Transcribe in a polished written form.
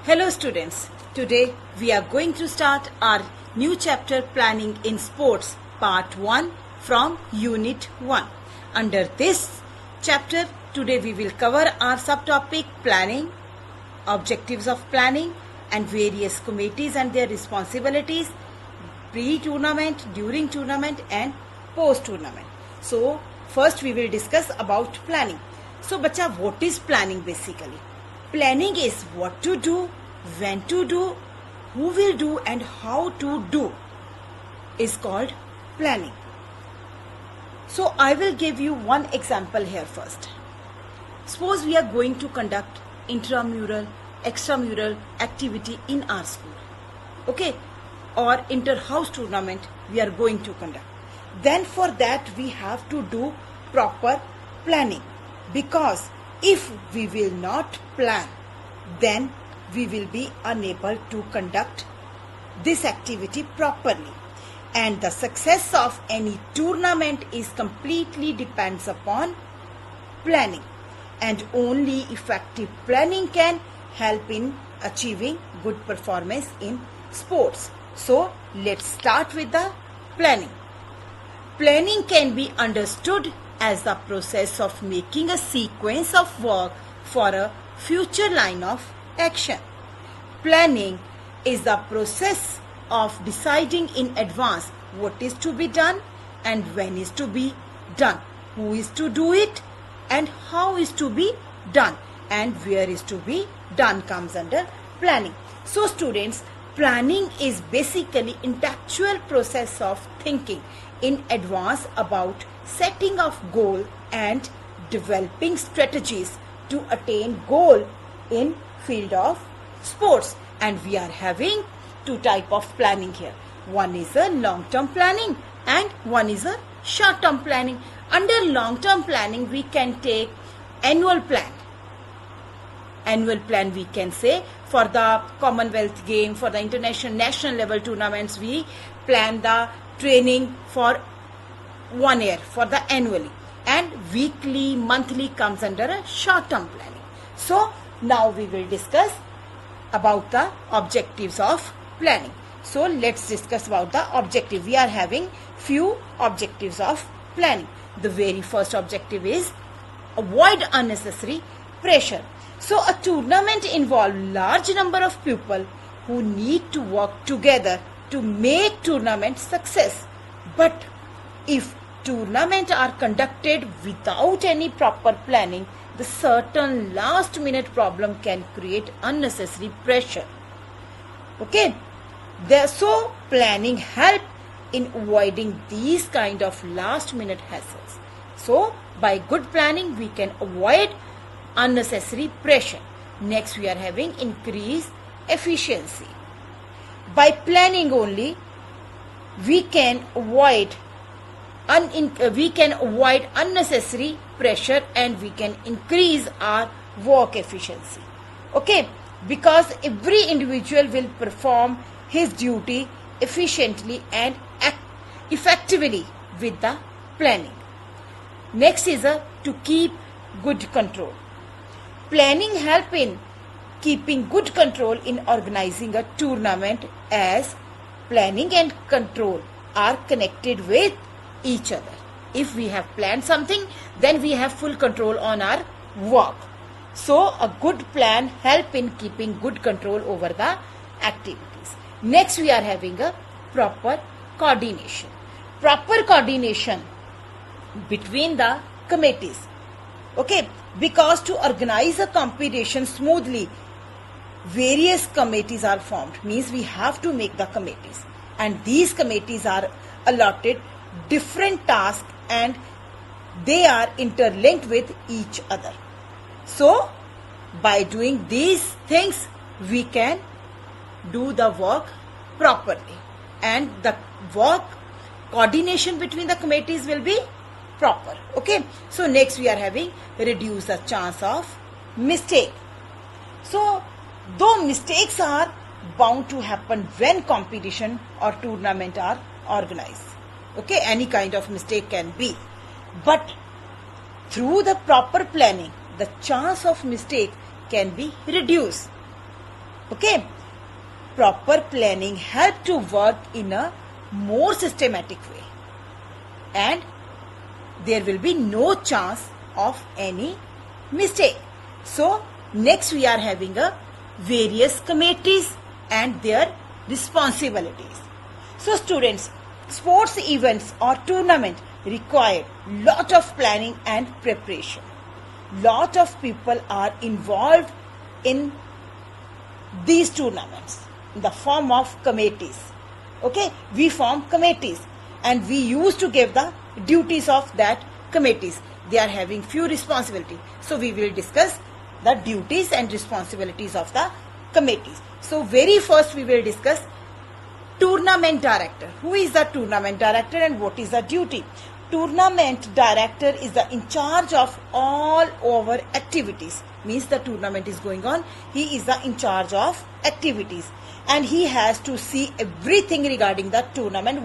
Hello students, today we are going to start our new chapter Planning in Sports Part 1 from Unit 1. Under this chapter, today we will cover our subtopic planning, objectives of planning and various committees and their responsibilities, pre-tournament, during tournament and post-tournament. So first we will discuss about planning. So bacha, what is planning basically? Planning is what to do, when to do, who will do and how to do is called planning. So I will give you one example here first. Suppose we are going to conduct intramural, extramural activity in our school. Okay? Or inter-house tournament we are going to conduct. Then for that we have to do proper planning. Because if we will not plan, then we will be unable to conduct this activity properly. And the success of any tournament is completely depends upon planning. And only effective planning can help in achieving good performance in sports. So let's start with the planning. Planning can be understood as the process of making a sequence of work for a future line of action. Planning is the process of deciding in advance what is to be done and when is to be done, who is to do it and how is to be done and where is to be done comes under planning. So students, planning is basically intellectual process of thinking in advance about setting of goal and developing strategies to attain goal in field of sports. And we are having two type of planning here. One is a long-term planning and one is a short-term planning. Under long-term planning we can take annual plan. Annual plan we can say for the Commonwealth game, for the international national level tournaments we plan the training for 1 year for the annually, and weekly, monthly comes under a short-term planning. So now we will discuss about the objectives of planning. So let's discuss about the objective. We are having few objectives of planning. The very first objective is avoid unnecessary pressure. So a tournament involves large number of people who need to work together to make tournament success. But if tournaments are conducted without any proper planning, the certain last minute problem can create unnecessary pressure. Okay, so planning help in avoiding these kind of last minute hassles. So by good planning we can avoid unnecessary pressure. Next we are having increase efficiency. By planning only we can avoid unnecessary pressure and we can increase our work efficiency. Okay, because every individual will perform his duty efficiently and effectively with the planning. Next is to keep good control. Planning help in keeping good control in organizing a tournament, as planning and control are connected with each other. If we have planned something, then we have full control on our work. So a good plan help in keeping good control over the activities. Next we are having a proper coordination. Proper coordination between the committees. Okay, because to organize a competition smoothly, various committees are formed. Means we have to make the committees, and these committees are allotted different tasks and they are interlinked with each other. So by doing these things we can do the work properly and the work coordination between the committees will be proper. Okay, so next we are having reduce the chance of mistake. So though mistakes are bound to happen when competition or tournament are organized. Okay, any kind of mistake can be, but through the proper planning the chance of mistake can be reduced. Okay, proper planning help to work in a more systematic way, and there will be no chance of any mistake. So next we are having a various committees and their responsibilities. So students, sports events or tournament require lot of planning and preparation. Lot of people are involved in these tournaments in the form of committees. Okay, we form committees and we used to give the duties of that committees. They are having few responsibilities. So we will discuss the duties and responsibilities of the committees. So very first we will discuss tournament director. Who is the tournament director and what is the duty? Tournament director is the in charge of all over activities. Means the tournament is going on. He is the in charge of activities and he has to see everything regarding the tournament.